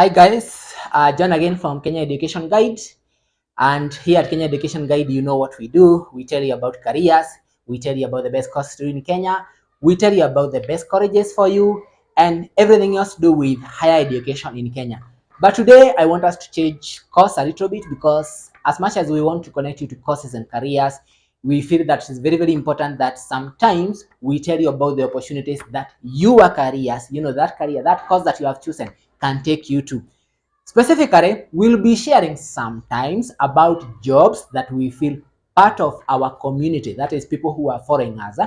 Hi guys, John again from Kenya Education Guide, and here at Kenya Education Guide, you know what we do. We tell you about careers, we tell you about the best courses to do in Kenya, we tell you about the best colleges for you, and everything else to do with higher education in Kenya. But today, I want us to change course a little bit because as much as we want to connect you to courses and careers, we feel that it's very, very important that sometimes we tell you about the opportunities that your careers, that career, that course that you have chosen can take you to. Specifically, we'll be sharing sometimes about jobs that we feel part of our community, that is people who are foreigners,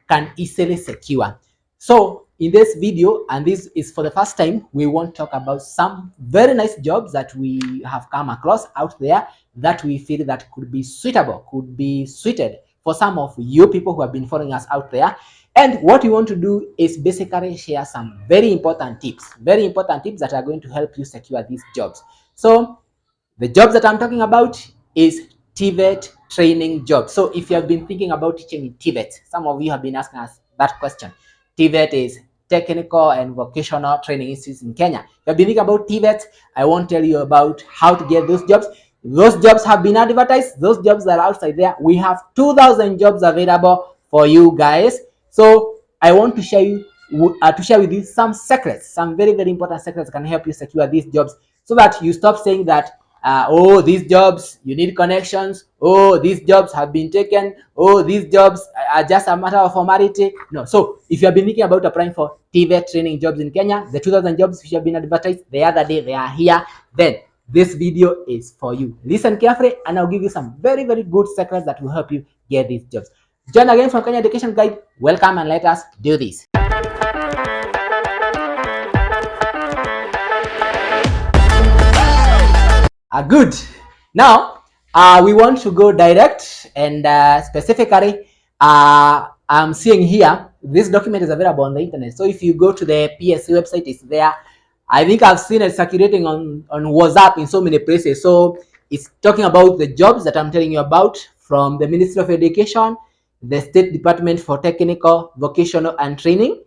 can easily secure. So in this video, and this is for the first time, we want to talk about some very nice jobs that we have come across out there that we feel that could be suitable, could be suited for some of you people who have been foreigners out there. And what we want to do is basically share some very important tips that are going to help you secure these jobs. So the jobs that I'm talking about is TVET training jobs. So if you have been thinking about teaching in TVET, some of you have been asking us that question. TVET is Technical and Vocational Training Institutes in Kenya. If you have been thinking about TVET, I won't tell you about how to get those jobs. Those jobs have been advertised. Those jobs are outside there. We have 2,000 jobs available for you guys. So I want to share with you some secrets, some very, very important secrets that can help you secure these jobs, so that you stop saying that, oh, these jobs, you need connections. Oh, these jobs have been taken. Oh, these jobs are just a matter of formality. No. So if you have been thinking about applying for TVET training jobs in Kenya, the 2,000 jobs which have been advertised the other day, they are here. Then this video is for you. Listen carefully, and I'll give you some very, very good secrets that will help you get these jobs. John again from Kenya Education Guide. Welcome, and let us do this. Good. Now, we want to go direct, and specifically, I'm seeing here, this document is available on the internet. So if you go to the PSC website, it's there. I think I've seen it circulating on WhatsApp in so many places. So it's talking about the jobs that I'm telling you about from the Ministry of Education, the State Department for Technical, Vocational and Training,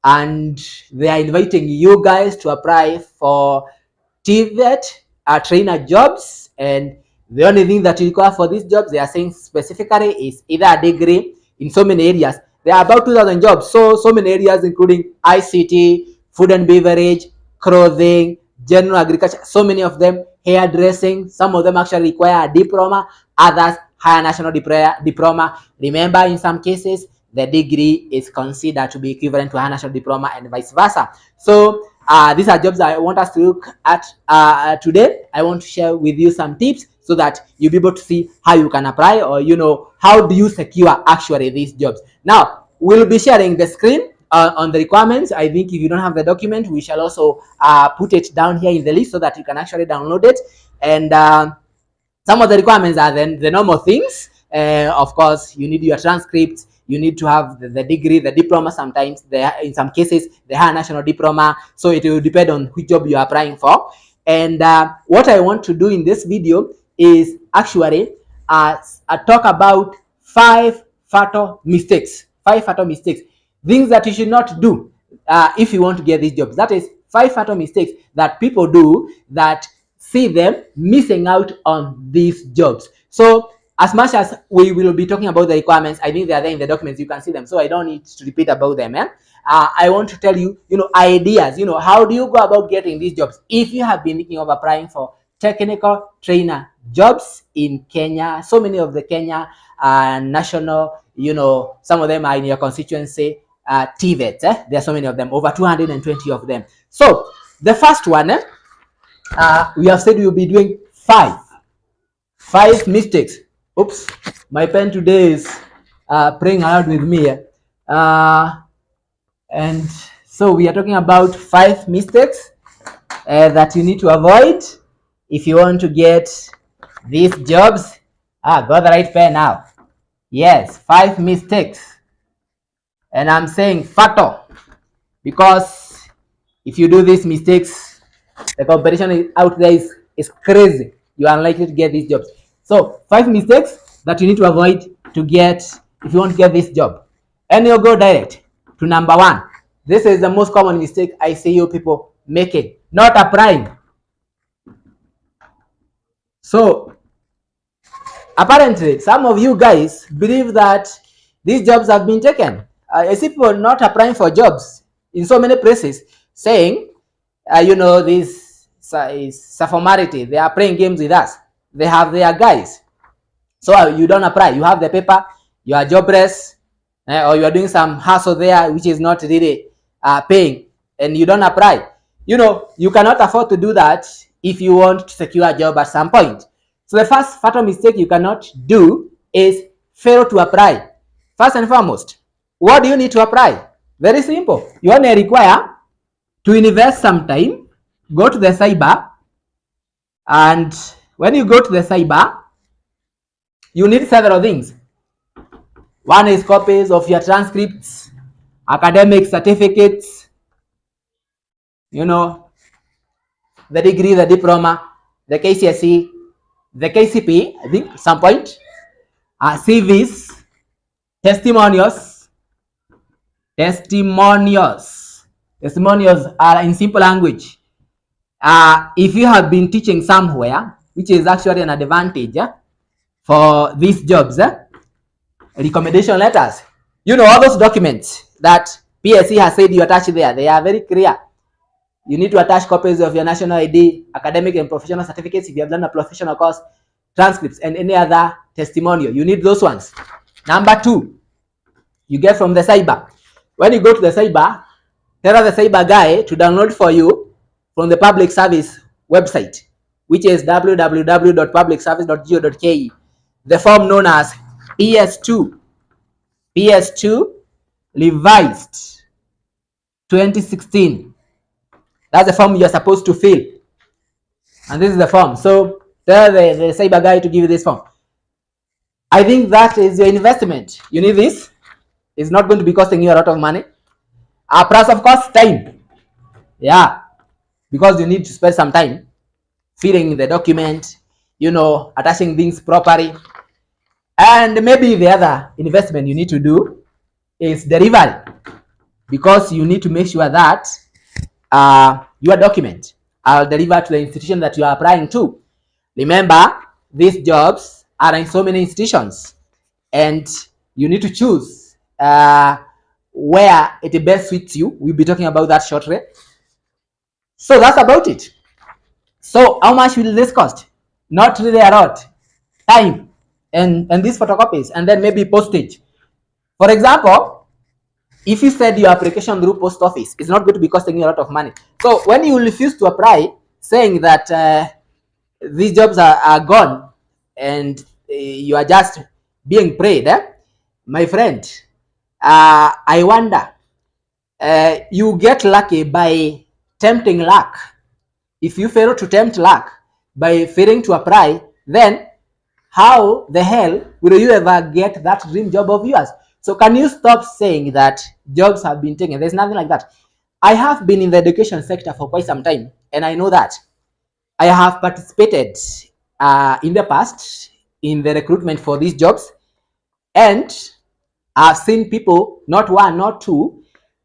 and they are inviting you guys to apply for TVET trainer jobs. And the only thing that you require for these jobs, they are saying specifically, is either a degree in so many areas. There are about 2,000 jobs, so many areas, including ICT, food and beverage, clothing, general agriculture, so many of them, hairdressing. Some of them actually require a diploma, others higher national diploma. Remember, in some cases, the degree is considered to be equivalent to a higher national diploma and vice versa. So these are jobs I want us to look at today. I want to share with you some tips so that you'll be able to see how you can apply, or how do you secure actually these jobs. Now, we'll be sharing the screen on the requirements. I think if you don't have the document, we shall also put it down here in the list so that you can actually download it. And some of the requirements are then the normal things. Of course, you need your transcripts. You need to have the degree, the diploma. Sometimes, in some cases, the higher national diploma. So it will depend on which job you are applying for. And what I want to do in this video is actually talk about 5 fatal mistakes. 5 fatal mistakes. Things that you should not do if you want to get these jobs. That is 5 fatal mistakes that people do that see them missing out on these jobs. So as much as we will be talking about the requirements, I think they are there in the documents. You can see them, so I don't need to repeat about them. I want to tell you, ideas. How do you go about getting these jobs? If you have been thinking of applying for technical trainer jobs in Kenya, so many of the Kenya national, some of them are in your constituency, TVET. There are so many of them, over 220 of them. So the first one, we have said we will be doing 5 mistakes. Oops, my pen today is playing around with me. And so we are talking about 5 mistakes that you need to avoid if you want to get these jobs. Got the right pen now. Yes, 5 mistakes. And I'm saying fatal, because if you do these mistakes, the competition out there is crazy. You are unlikely to get these jobs. So 5 mistakes that you need to avoid if you want to get this job. And you'll go direct to number 1. This is the most common mistake I see you people making: not applying. So apparently, some of you guys believe that these jobs have been taken. I see people not applying for jobs in so many places, saying, this is saphomarity. They are playing games with us. They have their guys. So you don't apply. You have the paper. You are jobless, or you are doing some hustle there, which is not really paying, and you don't apply. You cannot afford to do that if you want to secure a job at some point. So the first fatal mistake you cannot do is fail to apply. First and foremost, what do you need to apply? Very simple. You only require to invest some time, go to the cyber, and when you go to the cyber, you need several things. One is copies of your transcripts, academic certificates, the degree, the diploma, the KCSE, the KCP, I think, some point, CVs, testimonials. Testimonials are in simple language. If you have been teaching somewhere, which is actually an advantage for these jobs, recommendation letters, all those documents that PSC has said you attach there, they are very clear. You need to attach copies of your national ID, academic and professional certificates if you have done a professional course, transcripts, and any other testimonial. You need those ones. Number 2, you get from the cyber. When you go to the cyber, tell the cyber guy to download for you from the public service website, which is www.publicservice.go.ke, the form known as PS2 revised 2016. That's the form you're supposed to fill, and this is the form. So tell the cyber guy to give you this form. I think that is your investment. You need this. It's not going to be costing you a lot of money. Plus, of course, time. Yeah, because you need to spend some time filling the document, attaching things properly. And maybe the other investment you need to do is delivery, because you need to make sure that your document are delivered to the institution that you are applying to. Remember, these jobs are in so many institutions, and you need to choose where it best suits you. We'll be talking about that shortly. So that's about it. So how much will this cost? Not really a lot. Time and these photocopies, and then maybe postage. For example, if you send your application through post office, it's not going to be costing you a lot of money. So when you refuse to apply, saying that these jobs are gone and you are just being prayed, my friend, I wonder, you get lucky by tempting luck. If you fail to tempt luck by failing to apply, then how the hell will you ever get that dream job of yours? So can you stop saying that jobs have been taken? There's nothing like that. I have been in the education sector for quite some time, and I know that. I have participated in the past in the recruitment for these jobs, and I've seen people, not one, not two,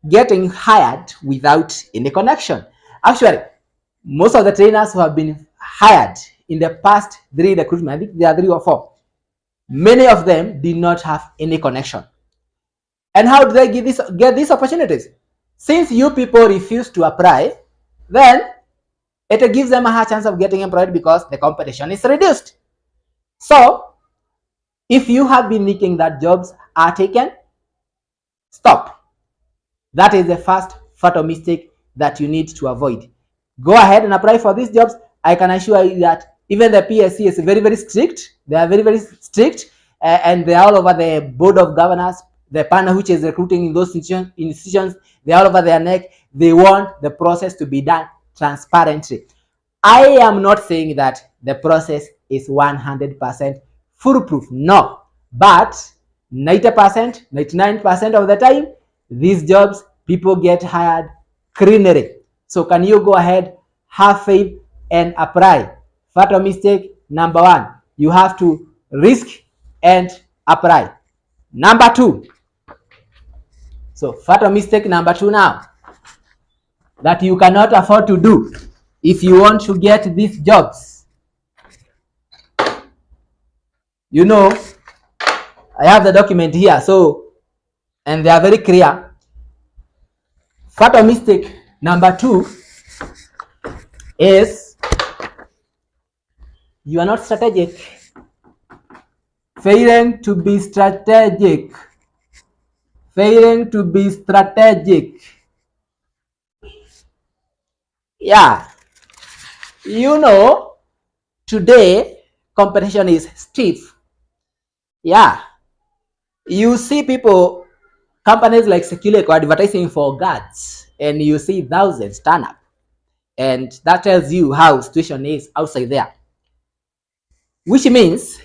getting hired without any connection. Actually, most of the trainers who have been hired in the past 3 recruitment, I think there are 3 or 4, many of them did not have any connection. And how do they get these opportunities? Since you people refuse to apply, then it gives them a high chance of getting employed because the competition is reduced. So if you have been thinking that jobs are taken, stop. That is the first fatal mistake that you need to avoid. Go ahead and apply for these jobs. I can assure you that even the PSC is very, very strict. They are very, very strict, and they are all over the board of governors, the panel which is recruiting in those institutions. They are all over their neck. They want the process to be done transparently. I am not saying that the process is 100% foolproof. No, but 90%, 99% of the time, these jobs, people get hired cleanly. So can you go ahead, have faith, and apply? Fatal mistake number 1, you have to risk and apply. Number 2, so fatal mistake number 2 now, that you cannot afford to do if you want to get these jobs. You know, I have the document here, so, and they are very clear. Fatal mistake number 2 is you are not strategic. Failing to be strategic. Failing to be strategic. Yeah. You know, today competition is stiff. Yeah. You see people, companies like Seculeco advertising for guards, and you see thousands turn up. And that tells you how situation is outside there. Which means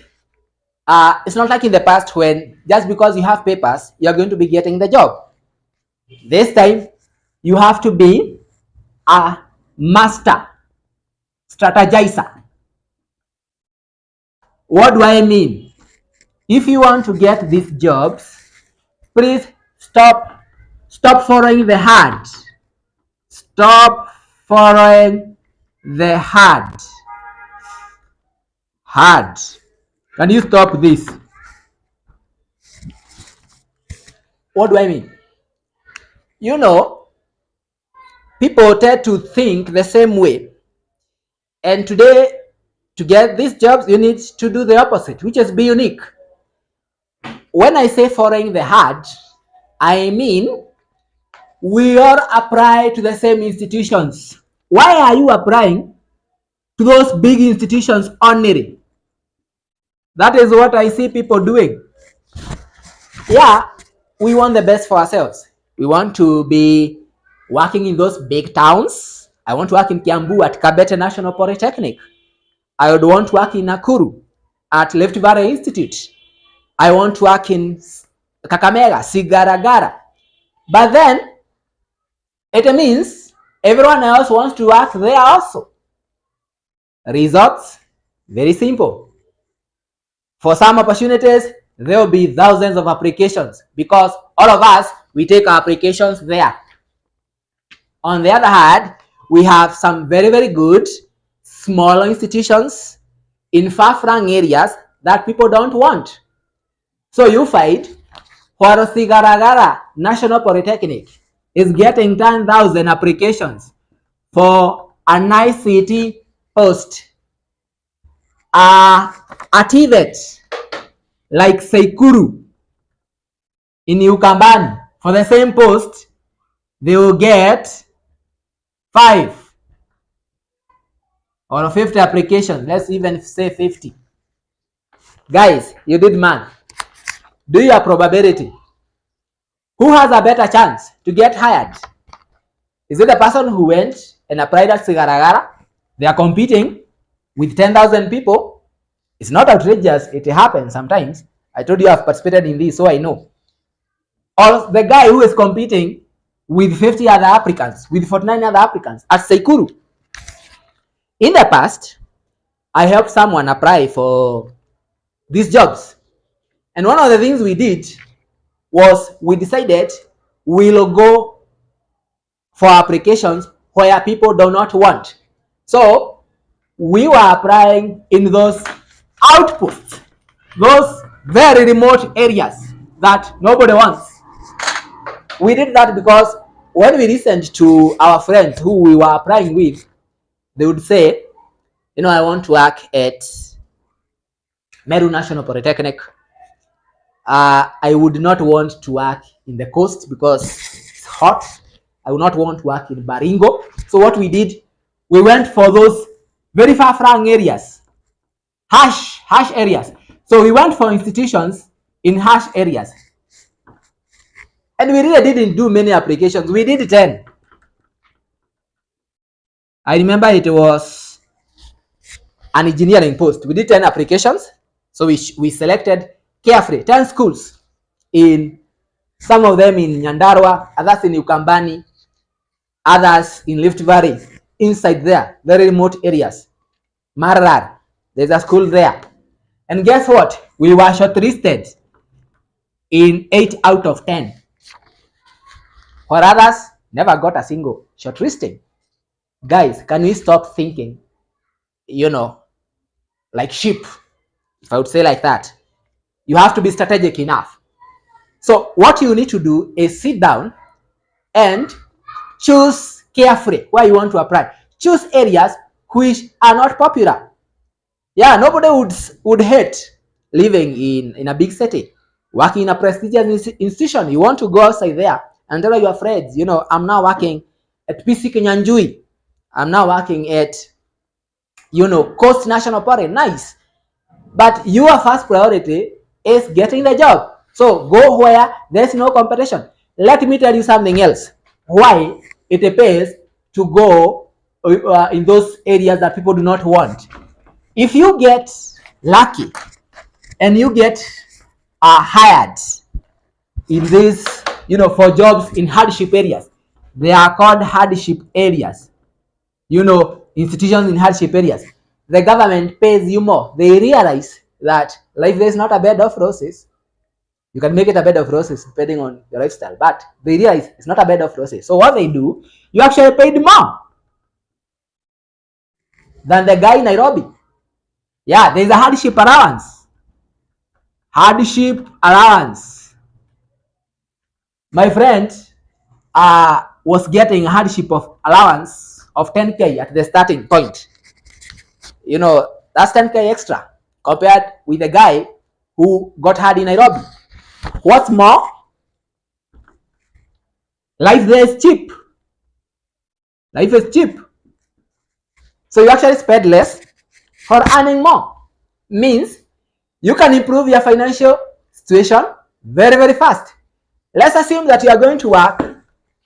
it's not like in the past when just because you have papers, you're going to be getting the job. This time, you have to be a master strategizer. What do I mean? If you want to get these jobs, please stop following the hard. Stop following the hard. Hard. Can you stop this? What do I mean? You know, people tend to think the same way. And today, to get these jobs, you need to do the opposite, which is be unique. When I say following the hard, I mean we all apply to the same institutions. Why are you applying to those big institutions only? That is what I see people doing. Yeah, we want the best for ourselves. We want to be working in those big towns. I want to work in Kiambu at Kabete National Polytechnic. I would want to work in Nakuru at Rift Valley Institute. I want to work in Kakamega, Sigaragara. But then, it means everyone else wants to work there also. Results, very simple. For some opportunities, there will be thousands of applications because all of us, we take our applications there. On the other hand, we have some very, very good smaller institutions in far-flung areas that people don't want. So you find Sigaragara National Polytechnic is getting 10,000 applications for an ICT post. A TVET like Seikuru in Ukambani for the same post, they will get 5 or 50 applications. Let's even say 50. Guys, you did math. Do your probability. Who has a better chance to get hired? Is it the person who went and applied at Sigaragara? They are competing with 10,000 people. It's not outrageous. It happens sometimes. I told you I've participated in this, so I know. Or the guy who is competing with 50 other applicants, with 49 other applicants at Seikuru. In the past, I helped someone apply for these jobs. And one of the things we did was we decided we'll go for applications where people do not want. So we were applying in those outposts, those very remote areas that nobody wants. We did that because when we listened to our friends who we were applying with, they would say, you know, I want to work at Meru National Polytechnic. I would not want to work in the coast because it's hot. I would not want to work in Baringo. So what we did, we went for those very far-flung areas, harsh areas. So we went for institutions in harsh areas. And we really didn't do many applications. We did 10. I remember it was an engineering post. We did 10 applications. So we selected carefully 10 schools, in some of them in Nyandarua, others in Ukambani, others in Rift Valley, inside there, very remote areas. Marar, there's a school there. And guess what? We were shortlisted in 8 out of 10. Or others never got a single shortlisting. Guys, can we stop thinking, you know, like sheep? if I would say like that. You have to be strategic enough. So what you need to do is sit down and choose carefully where you want to apply. Choose areas which are not popular. Yeah, nobody would hate living in a big city, working in a prestigious institution. You want to go outside there and tell your friends, I'm now working at PC Kinyanjui. I'm now working at, Coast National Park. Nice. But your first priority is getting the job. So go where there's no competition. Let me tell you something else. Why it pays to go in those areas that people do not want. If you get lucky and you get hired in this, for jobs in hardship areas, they are called hardship areas. Institutions in hardship areas. The government pays you more. They realize that life is not a bed of roses. You can make it a bed of roses depending on your lifestyle, but they realize it's not a bed of roses. So what they do, you actually paid more than the guy in Nairobi. Yeah, there's a hardship allowance. Hardship allowance. My friend was getting a hardship of allowance of 10K at the starting point. That's 10K extra compared with the guy who got hard in Nairobi. What's more, life there is cheap. Life is cheap. So you actually spend less for earning more. Means you can improve your financial situation very, very fast. Let's assume that you are going to work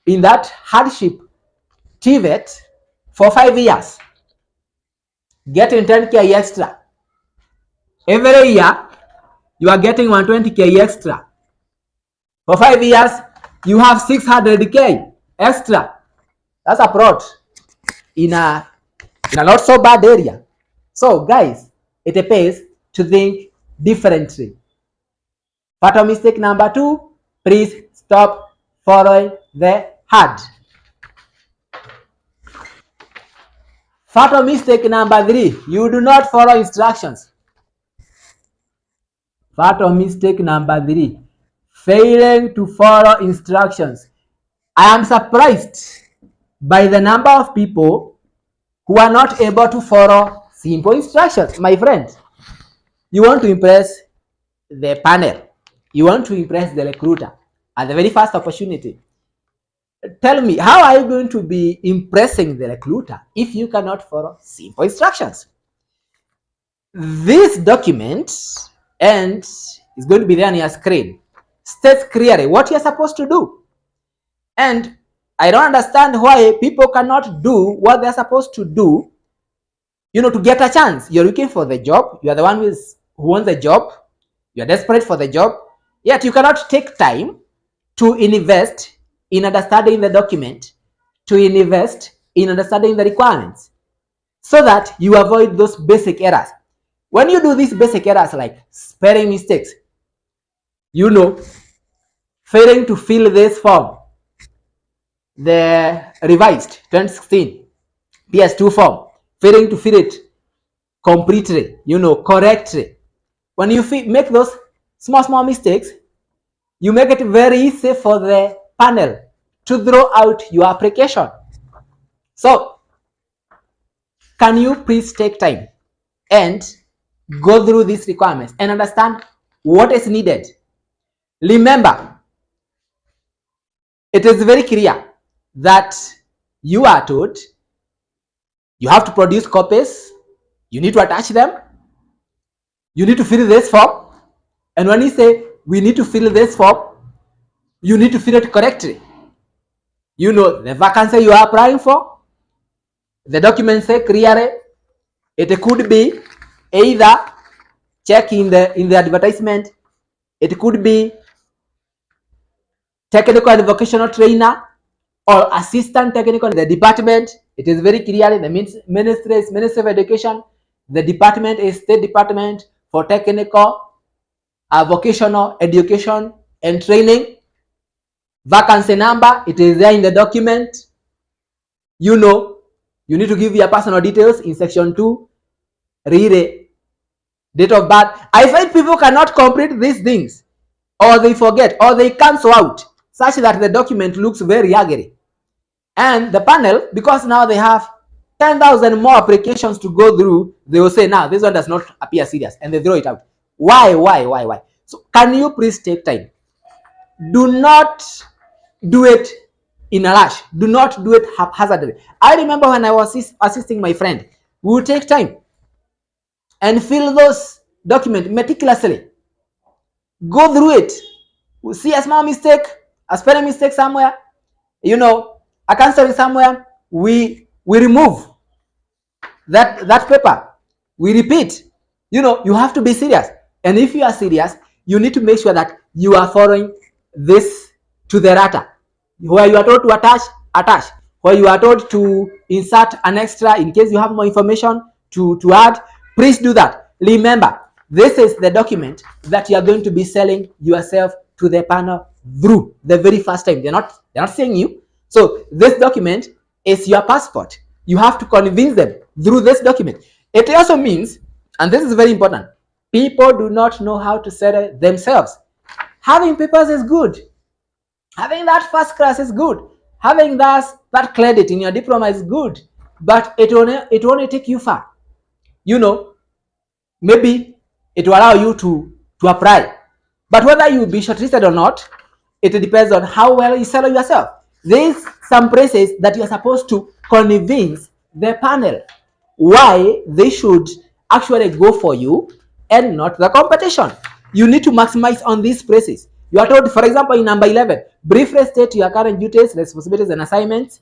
in that hardship TVET for 5 years, getting 10K extra. Every year, you are getting 120K extra. For 5 years, you have 600K extra. That's a plot in a not so bad area. So guys, it pays to think differently. Fatal mistake number 2, please stop following the herd. Fatal mistake number 3, you do not follow instructions. Fatal mistake number 3, failing to follow instructions. I am surprised by the number of people who are not able to follow simple instructions. My friend, you want to impress the panel, you want to impress the recruiter at the very first opportunity. Tell me, how are you going to be impressing the recruiter if you cannot follow simple instructions? This document, and it's going to be there on your screen, states clearly what you're supposed to do. And I don't understand why people cannot do what they're supposed to do, to get a chance. You're looking for the job. You are the one who wants the job. You're desperate for the job. Yet you cannot take time to invest in understanding the document, to invest in understanding the requirements, so that you avoid those basic errors. When you do these basic errors like spelling mistakes, failing to fill this form, the revised 2016 PS2 form, failing to fill it completely, correctly. When you make those small mistakes, you make it very easy for the panel to throw out your application. So, can you please take time and go through these requirements and understand what is needed? Remember, it is very clear that you are told you have to produce copies, you need to attach them, you need to fill this form, and when you say we need to fill this form, you need to fill it correctly. The vacancy you are applying for, the documents say clearly. It could be either check in the advertisement, it could be technical and vocational trainer or assistant technical in the department. It is very clear in the Ministry of Education. The department is State Department for Technical, Vocational Education and Training. Vacancy number, it is there in the document. You need to give your personal details in section 2. Read date of birth. I find people cannot complete these things, or they forget, or they cancel out, such that the document looks very ugly. And the panel, because now they have 10,000 more applications to go through, they will say, now this one does not appear serious, and they throw it out. Why? So can you please take time? Do not do it in a rush. Do not do it haphazardly. I remember when I was assisting my friend, we would take time and fill those documents meticulously. Go through it. We see a small mistake, a spelling mistake somewhere, a cancelling somewhere, we remove that paper. We repeat. You have to be serious. And if you are serious, you need to make sure that you are following this to the letter. Where you are told to attach. Where you are told to insert an extra in case you have more information to add, please do that. Remember, this is the document that you are going to be selling yourself to the panel through the very first time. They're not seeing you. So this document is your passport. You have to convince them through this document. It also means, and this is very important, people do not know how to sell themselves. Having papers is good. Having that first class is good. Having that credit in your diploma is good. But it won't take you far. Maybe it will allow you to apply. But whether you will be shortlisted or not, it depends on how well you sell yourself. There's some places that you're supposed to convince the panel why they should actually go for you and not the competition. You need to maximize on these places. You are told, for example, in number 11, briefly state your current duties, responsibilities, and assignments.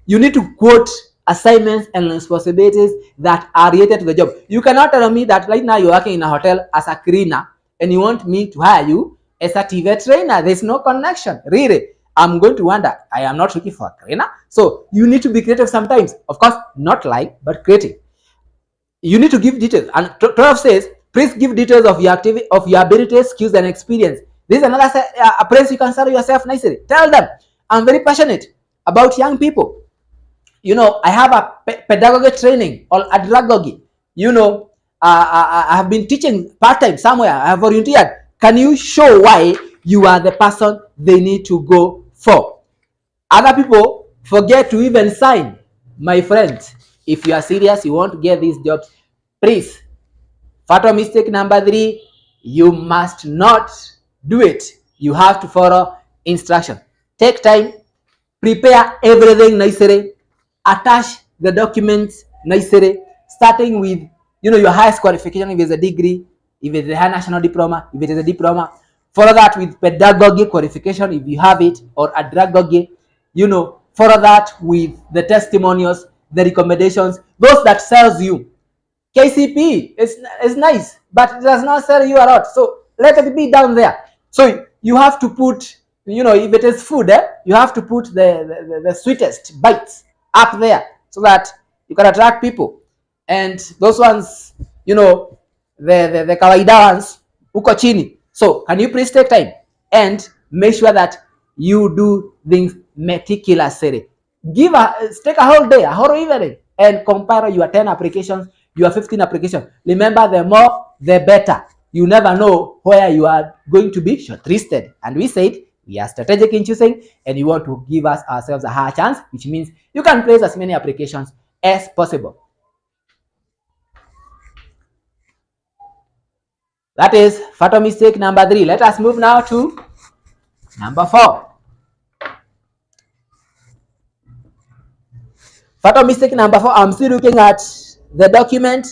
You need to quote assignments and responsibilities that are related to the job. You cannot tell me that right now you're working in a hotel as a cleaner and you want me to hire you as a TVET trainer. There's no connection. Really, I'm going to wonder. I am not looking for a trainer. So you need to be creative sometimes. Of course, not lying, but creative. You need to give details. And 12 says, please give details of your activity, of your abilities, skills, and experience. This is another place you can sell yourself nicely. Tell them, I'm very passionate about young people. I have a pedagogy training or pedagogy. I have been teaching part-time somewhere. I have volunteered. Can you show why you are the person they need to go for? Other people forget to even sign. My friends, if you are serious, you want to get these jobs, please, fatal mistake number 3, you must not do it. You have to follow instruction. Take time, prepare everything nicely, attach the documents nicely, starting with your highest qualification, if it's a degree, if it's a high national diploma, if it is a diploma. Follow that with pedagogy qualification if you have it, or a pedagogy. Follow that with the testimonials, the recommendations, those that sells you. KCP is nice, but it does not sell you a lot. So let it be down there. So you have to put, if it is food, you have to put the sweetest bites up there so that you can attract people. And those ones, the kawaida ones, uko chini. So can you please take time and make sure that you do things meticulously. Take a whole day, a whole evening, and compare your 10 applications, your 15 applications. Remember, the more, the better. You never know where you are going to be shortlisted. And we said we are strategic in choosing, and we want to give ourselves a higher chance, which means you can place as many applications as possible. That is fatal mistake number 3. Let us move now to number 4. Fatal mistake number 4. I'm still looking at the document.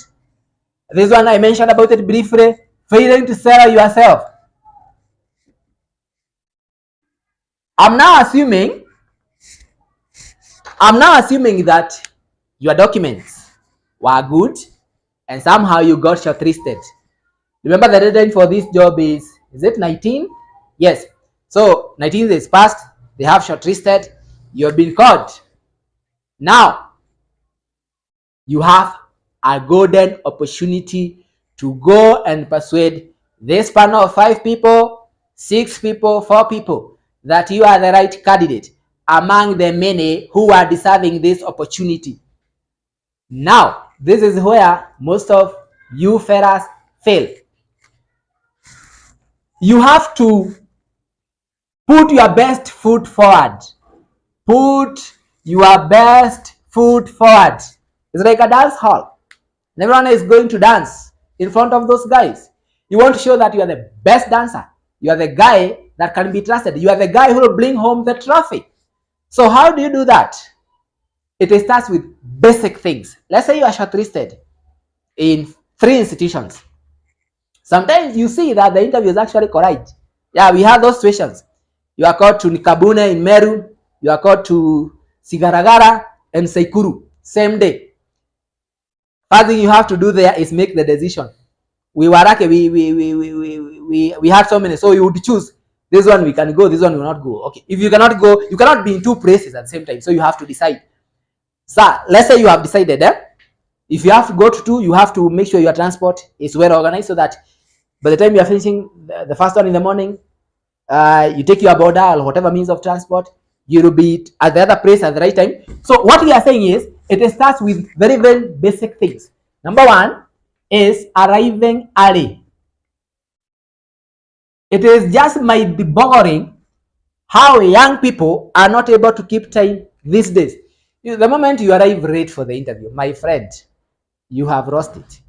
This one I mentioned about it briefly. Failing to sell yourself. I'm now assuming that your documents were good and somehow you got shortlisted. Remember, the deadline for this job is it 19? Yes. So 19 is passed. They have shortlisted. You have been called. Now you have a golden opportunity to go and persuade this panel of 5 people, 6 people, 4 people that you are the right candidate among the many who are deserving this opportunity. Now, this is where most of you fellas fail. You have to put your best foot forward. Put your best foot forward. It's like a dance hall. Everyone is going to dance in front of those guys. You want to show that you are the best dancer. You are the guy that can be trusted. You are the guy who will bring home the trophy. So how do you do that? It starts with basic things. Let's say you are shortlisted in 3 institutions. Sometimes you see that the interview is actually correct. Yeah, we have those situations. You are called to Nikabune in Meru. You are called to Sigaragara and Seikuru same day. First thing you have to do there is make the decision. We were lucky. We had so many, so you would choose this one. We can go. This one will not go. Okay. If you cannot go, you cannot be in 2 places at the same time. So you have to decide. So let's say you have decided. If you have to go to 2, you have to make sure your transport is well organized so that by the time you are finishing the first one in the morning, you take your border or whatever means of transport, you will be at the other place at the right time. So what we are saying is, it starts with very, very basic things. Number 1 is arriving early. It is just might be boring how young people are not able to keep time these days. The moment you arrive late for the interview, my friend, you have lost it.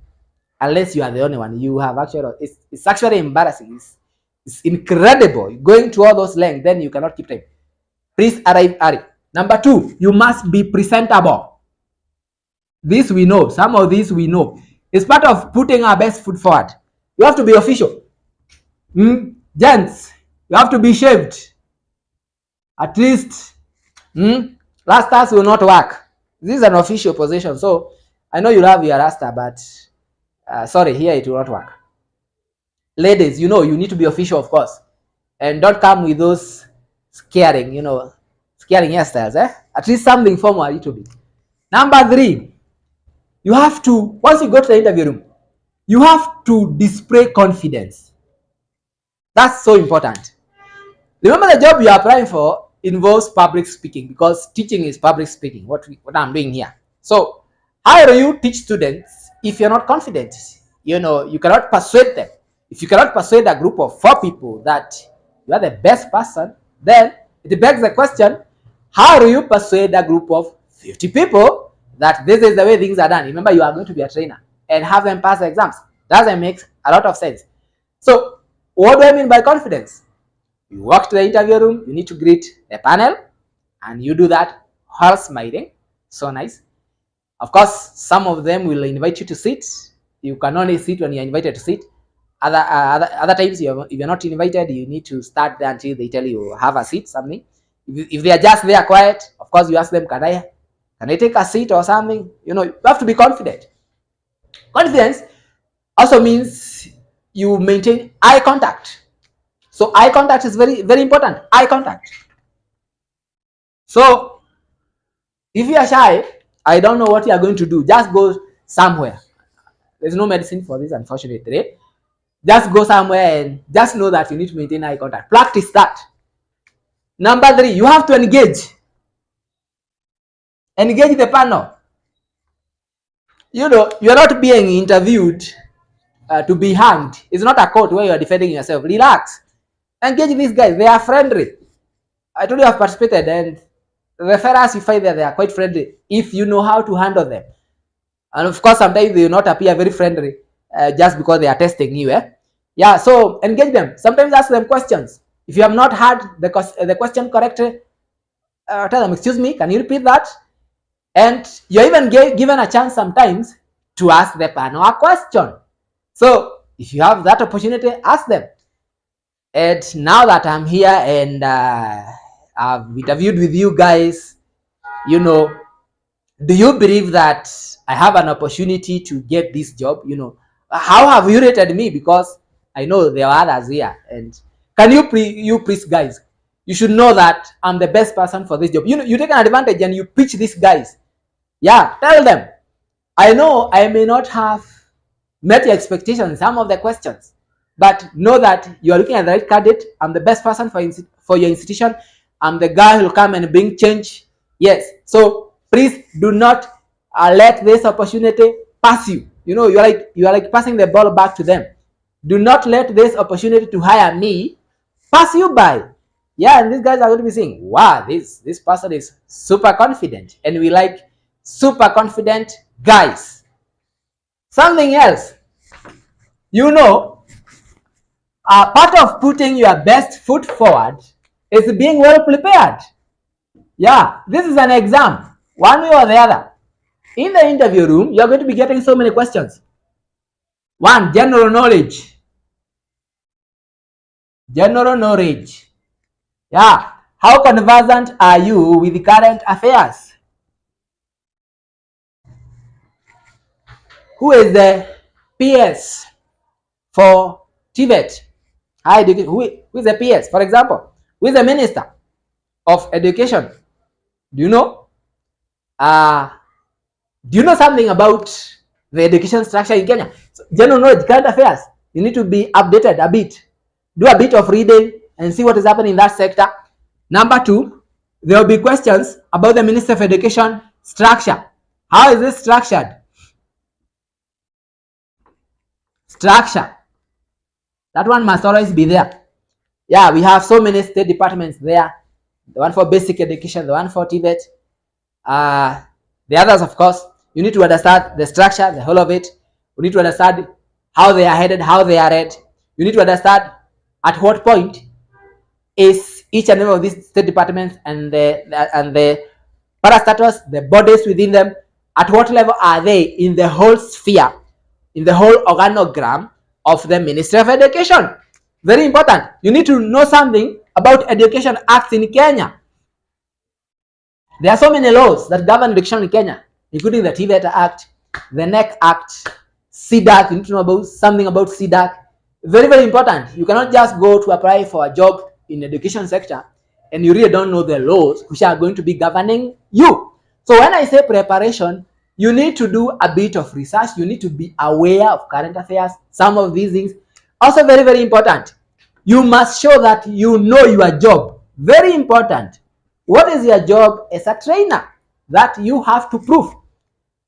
Unless you are the only one, you have actually, it's actually embarrassing. It's incredible going to all those lengths, then you cannot keep time. Please arrive early. Number 2, you must be presentable. This we know. Some of these we know. It's part of putting our best foot forward. You have to be official. Gents, you have to be shaved. At least, rastas will not work. This is an official position. So, I know you have your rasta, but sorry, here it will not work. Ladies, you know, you need to be official, of course. And don't come with those scaring hairstyles. At least something formal a little bit. Number 3, you have to, once you go to the interview room, you have to display confidence. That's so important. Remember, the job you are applying for involves public speaking, because teaching is public speaking, what I'm doing here. So how do you teach students if you're not confident? You cannot persuade them. If you cannot persuade a group of 4 people that you are the best person, then it begs the question, how do you persuade a group of 50 people that this is the way things are done? Remember, you are going to be a trainer and have them pass the exams. Doesn't make a lot of sense. So what do I mean by confidence? You walk to the interview room, you need to greet the panel, and you do that all smiling. So nice. Of course, some of them will invite you to sit. You can only sit when you're invited to sit. Other times, if you're not invited, you need to start there until they tell you have a seat, something. If they are just there quiet, of course, you ask them, can I take a seat or something? You have to be confident. Confidence also means you maintain eye contact. So eye contact is very, very important. Eye contact. So if you are shy, I don't know what you are going to do. Just go somewhere. There's no medicine for this, unfortunately. Just go somewhere and just know that you need to maintain eye contact. Practice that. Number 3, you have to engage. Engage the panel. You're not being interviewed to be hanged. It's not a court where you are defending yourself. Relax. Engage these guys. They are friendly. I told you I've participated, and the fellas you find there, they are quite friendly if you know how to handle them. And of course, sometimes they will not appear very friendly just because they are testing you. Yeah, so engage them. Sometimes ask them questions. If you have not had the question correctly, tell them, excuse me, can you repeat that? And you're even given a chance sometimes to ask the panel a question. So if you have that opportunity, ask them. And now that I'm here and I've interviewed with you guys, do you believe that I have an opportunity to get this job? How have you rated me? Because I know there are others here. And can you please, guys, you should know that I'm the best person for this job. You take an advantage and you pitch these guys. Yeah, tell them, I know I may not have met your expectations in some of the questions, but know that you are looking at the right candidate. I'm the best person for your institution. I'm the guy who will come and bring change. Yes. So please do not let this opportunity pass you. you are like passing the ball back to them. Do not let this opportunity to hire me pass you by. Yeah, and these guys are going to be saying, wow, this person is super confident, and we like super confident guys. Something else, part of putting your best foot forward is being well prepared. Yeah, this is an exam, one way or the other. In the interview room, you're going to be getting so many questions. One, general knowledge. General knowledge. Yeah, how conversant are you with the current affairs? Who is the PS for TVET? Who is the PS? For example, who is the Minister of Education? Do you know? Do you know something about the education structure in Kenya? So, general knowledge, current affairs. You need to be updated a bit. Do a bit of reading and see what is happening in that sector. Number two, there will be questions about the Minister of Education structure. How is this structured? Structure. That one must always be there. Yeah, we have so many state departments there. The one for basic education, the one for TVET. The others, of course, you need to understand the structure, the whole of it. You need to understand how they are headed, how they are read. You need to understand at what point is each and every of these state departments and the parastatals, the bodies within them, at what level are they in the whole sphere, in the whole organogram of the Ministry of Education. Very important. You need to know something about education acts in Kenya. There are so many laws that govern education in Kenya, including the TVET Act, the NEC Act, CDAC. You need to know about something about CDAC. Very, very important. You cannot just go to apply for a job in the education sector and you really don't know the laws which are going to be governing you. So when I say preparation, you need to do a bit of research. You need to be aware of current affairs, some of these things. Also very, very important. You must show that you know your job. Very important. What is your job as a trainer? That you have to prove.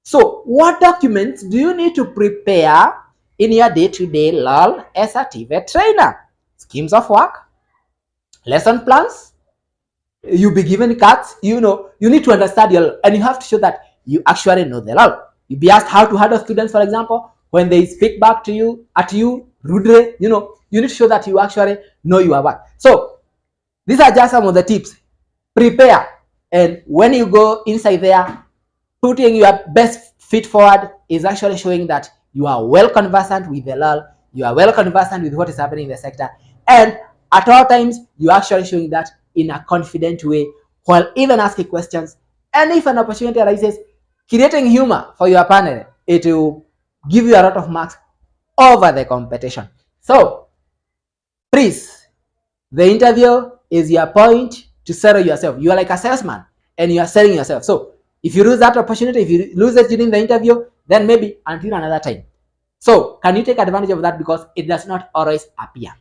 So what documents do you need to prepare in your day-to-day role as a TVET trainer? Schemes of work, lesson plans. You'll be given cards. You need to understand your role, and you have to show that you actually know the role. You'll be asked how to handle students, for example, when they speak back to you, rudely. You need to show that you actually know your work. So these are just some of the tips. Prepare, and when you go inside there, putting your best feet forward is actually showing that you are well conversant with the law, you are well conversant with what is happening in the sector, and at all times you are actually showing that in a confident way while even asking questions. And if an opportunity arises, creating humor for your panel, it will give you a lot of marks over the competition. So please, the interview is your point to sell yourself. You are like a salesman and you are selling yourself. So if you lose that opportunity, if you lose it during the interview, then maybe until another time. So can you take advantage of that, because it does not always appear.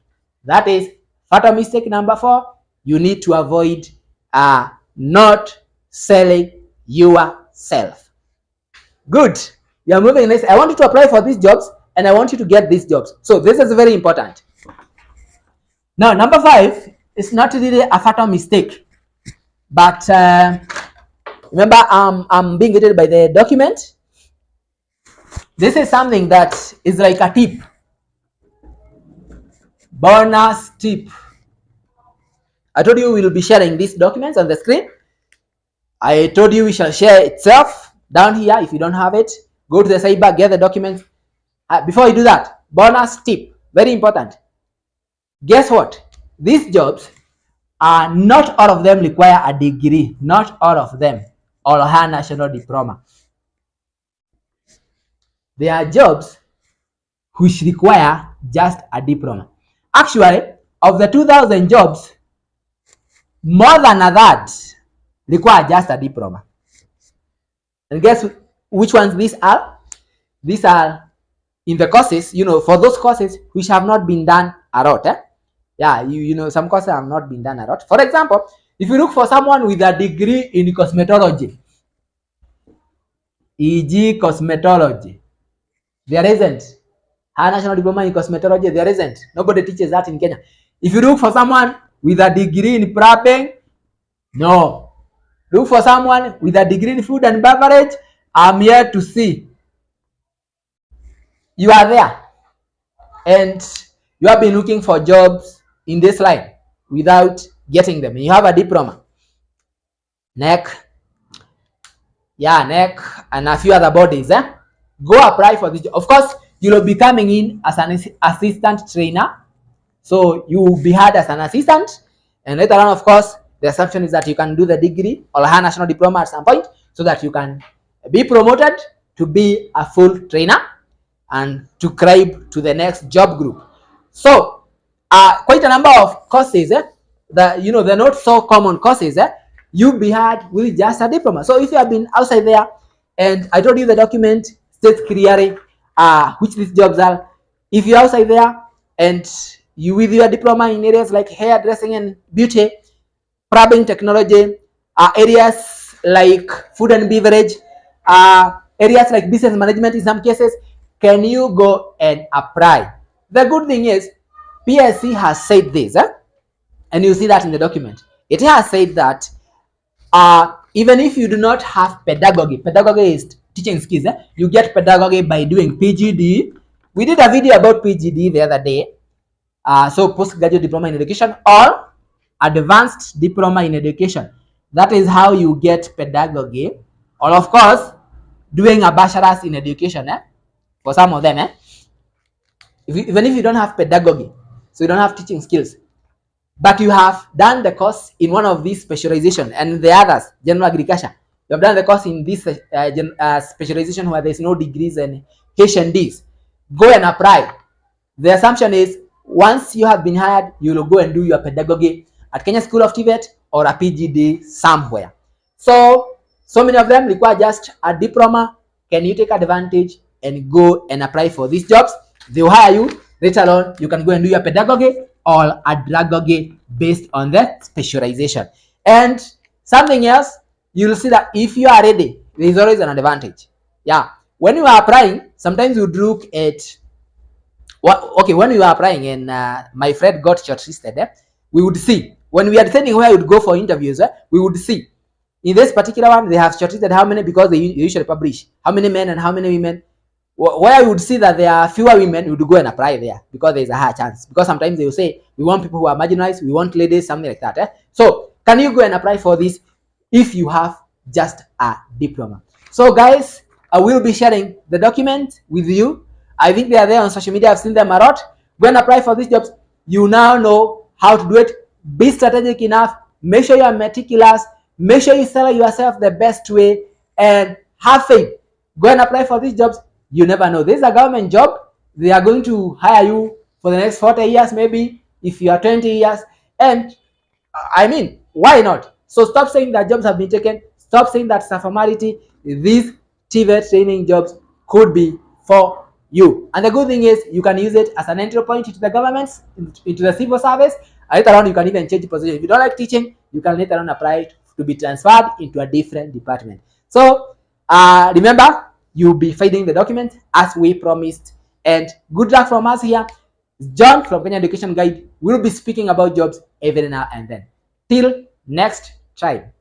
That is fatal mistake number 4. You need to avoid not selling yourself. Good. You are moving next. I want you to apply for these jobs and I want you to get these jobs. So this is very important. Now, number 5 is not really a fatal mistake, but remember, I'm being guided by the document. This is something that is like a tip, bonus tip. I told you we will be sharing these documents on the screen. I told you we shall share itself down here. If you don't have it, go to the cyber, get the documents. Before you do that, bonus tip, very important. Guess what? These jobs are not all of them require a degree, not all of them, or a higher national diploma. There are jobs which require just a diploma. Actually, of the 2,000 jobs, more than a third require just a diploma. And guess which ones these are? These are in the courses, for those courses which have not been done a lot. Yeah, some courses have not been done a lot. For example, if you look for someone with a degree in cosmetology, e.g. cosmetology, There isn't. Higher national diploma in cosmetology, there isn't. Nobody teaches that in Kenya. If you look for someone with a degree in prepping, no. Look for someone with a degree in food and beverage. I'm here to see. You are there. And you have been looking for jobs in this line without getting them. You have a diploma. NEC, and a few other bodies. Go apply for this. Of course, you will be coming in as an assistant trainer. So you will be hired as an assistant. And later on, of course, the assumption is that you can do the degree or higher national diploma at some point so that you can be promoted to be a full trainer and to climb to the next job group. So quite a number of courses, the not so common courses, you'll be hired with just a diploma. So if you have been outside there, and I told you the document states clearly which these jobs are. If you're outside there and you with your diploma in areas like hairdressing and beauty, plumbing technology, areas like food and beverage, areas like business management in some cases, can you go and apply? The good thing is PSC has said this, and you see that in the document. It has said that even if you do not have pedagogy is teaching skills, you get pedagogy by doing PGD. We did a video about PGD the other day. So postgraduate diploma in education or advanced diploma in education. That is how you get pedagogy. Or of course, doing a bachelor's in education. For some of them, even if you don't have pedagogy, so you don't have teaching skills, but you have done the course in one of these specialization, and the others, general agriculture, you have done the course in this specialization where there's no degrees and H&Ds, go and apply. The assumption is once you have been hired, you will go and do your pedagogy at Kenya School of TVET or a PGD somewhere. So many of them require just a diploma. Can you take advantage and go and apply for these jobs? They will hire you. Later on, you can go and do your pedagogy or a pedagogy based on the specialization. And something else, you'll see that if you are ready, there is always an advantage. Yeah. When you are applying, sometimes you look at when you are applying and my friend got shortlisted, we would see when we are deciding where we would go for interviews, we would see in this particular one they have shortlisted how many, because they usually publish how many men and how many women. Where you would see that there are fewer women, you would go and apply there because there is a higher chance. Because sometimes they will say we want people who are marginalized, we want ladies, something like that. So can you go and apply for this if you have just a diploma? So guys, I will be sharing the document with you. I think they are there on social media. I've seen them a lot. Go and apply for these jobs. You now know how to do it. Be strategic enough. Make sure you are meticulous. Make sure you sell yourself the best way and have faith. Go and apply for these jobs. You never know. This is a government job. They are going to hire you for the next 40 years, maybe if you are 20 years. And I mean, why not? So stop saying that jobs have been taken. Stop saying that it's a formality. These TVET training jobs could be for you. And the good thing is you can use it as an entry point into the government, into the civil service. Later on, you can even change position. If you don't like teaching, you can later on apply to be transferred into a different department. So remember, you'll be finding the document as we promised. And good luck from us here. John from Kenya Education Guide will be speaking about jobs every now and then. Till next time.